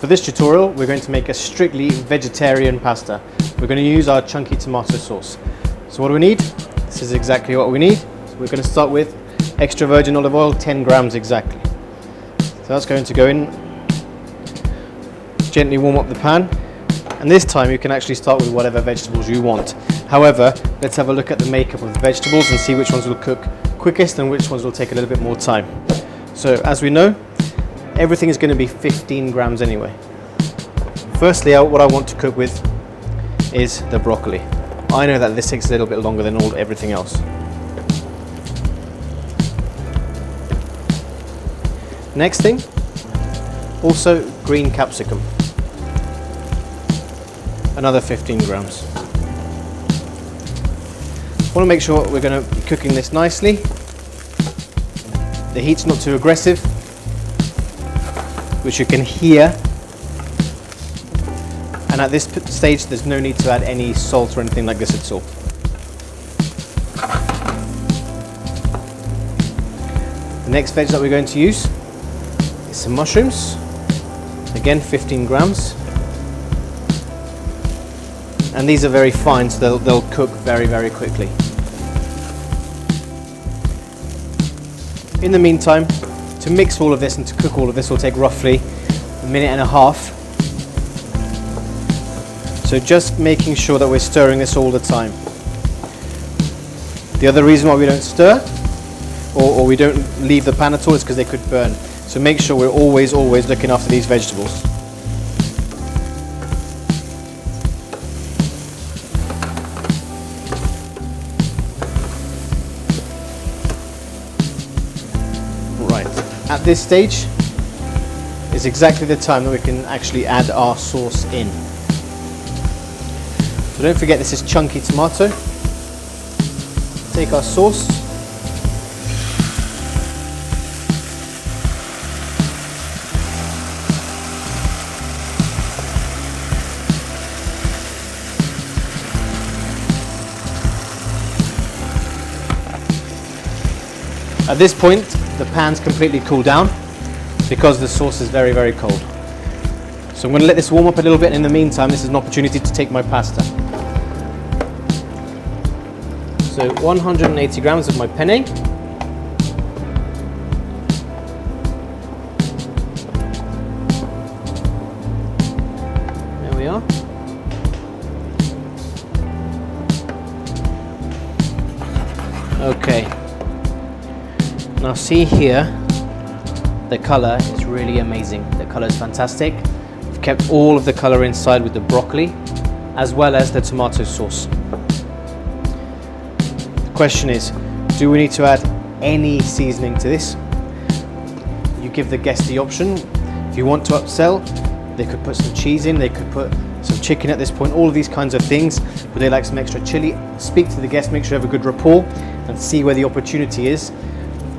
For this tutorial, we're going to make a strictly vegetarian pasta. We're going to use our chunky tomato sauce. So what do we need? This is exactly what we need. So we're going to start with extra virgin olive oil, 10 grams exactly. So that's going to go in. Gently warm up the pan. And this time you can actually start with whatever vegetables you want. However, let's have a look at the makeup of the vegetables and see which ones will cook quickest and which ones will take a little bit more time. So as we know, everything is going to be 15 grams anyway. Firstly, what I want to cook with is the broccoli. I know that this takes a little bit longer than everything else. Next thing, also green capsicum. Another 15 grams. I want to make sure we're going to be cooking this nicely. The heat's not too aggressive, which you can hear. And at this stage, there's no need to add any salt or anything like this at all. The next veg that we're going to use is some mushrooms. Again, 15 grams. And these are very fine, so they'll cook very, very quickly. In the meantime, to mix all of this and to cook all of this will take roughly a minute and a half. So just making sure that we're stirring this all the time. The other reason why we don't stir or we don't leave the pan at all is because they could burn. So make sure we're always looking after these vegetables. Right, at this stage is exactly the time that we can actually add our sauce in. So don't forget, this is chunky tomato. Take our sauce. At this point, the pan's completely cooled down because the sauce is very, very cold. So I'm going to let this warm up a little bit. In the meantime, this is an opportunity to take my pasta. So 180 grams of my penne. There we are. Okay. Now see here, the color is really amazing. The color is fantastic. We've kept all of the color inside with the broccoli, as well as the tomato sauce. The question is, do we need to add any seasoning to this? You give the guest the option. If you want to upsell, they could put some cheese in, they could put some chicken at this point, all of these kinds of things. Would they like some extra chili? Speak to the guest, make sure you have a good rapport, and see where the opportunity is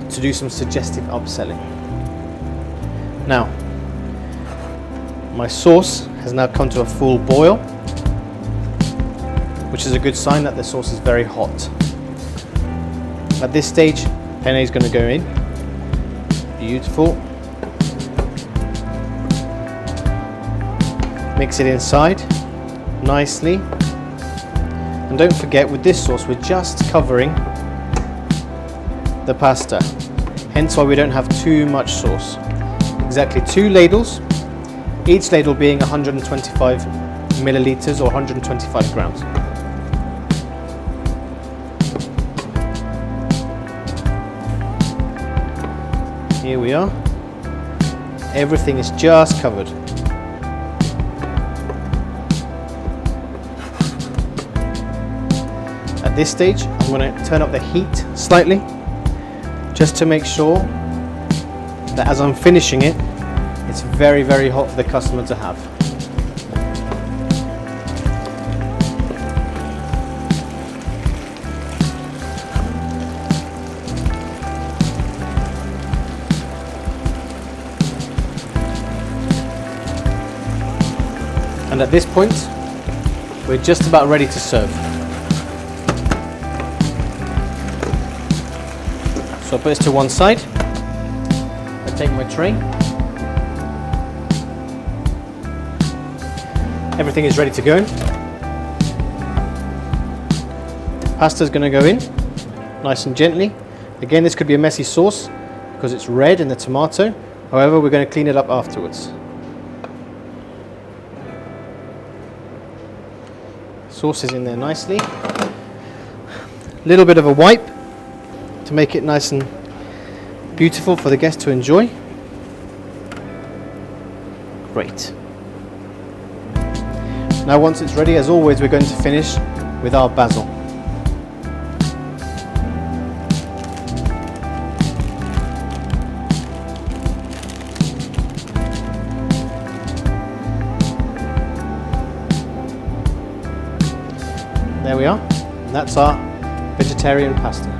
to do some suggestive upselling. Now, my sauce has now come to a full boil, which is a good sign that the sauce is very hot. At this stage, penne is going to go in. Beautiful. Mix it inside nicely. And don't forget, with this sauce, we're just covering the pasta. Hence why we don't have too much sauce. Exactly 2 ladles, each ladle being 125 milliliters or 125 grams. Here we are. Everything is just covered. At this stage, I'm going to turn up the heat slightly, just to make sure that as I'm finishing it, it's very, very hot for the customer to have. And at this point, we're just about ready to serve. So I'll put this to one side. I take my tray. everything is ready to go. Pasta's going to go in nice and gently. Again, this could be a messy sauce because it's red in the tomato. However, we're going to clean it up afterwards. Sauce is in there nicely. A little bit of a wipe to make it nice and beautiful for the guest to enjoy. Great. Now once it's ready, as always, we're going to finish with our basil. There we are. And that's our vegetarian pasta.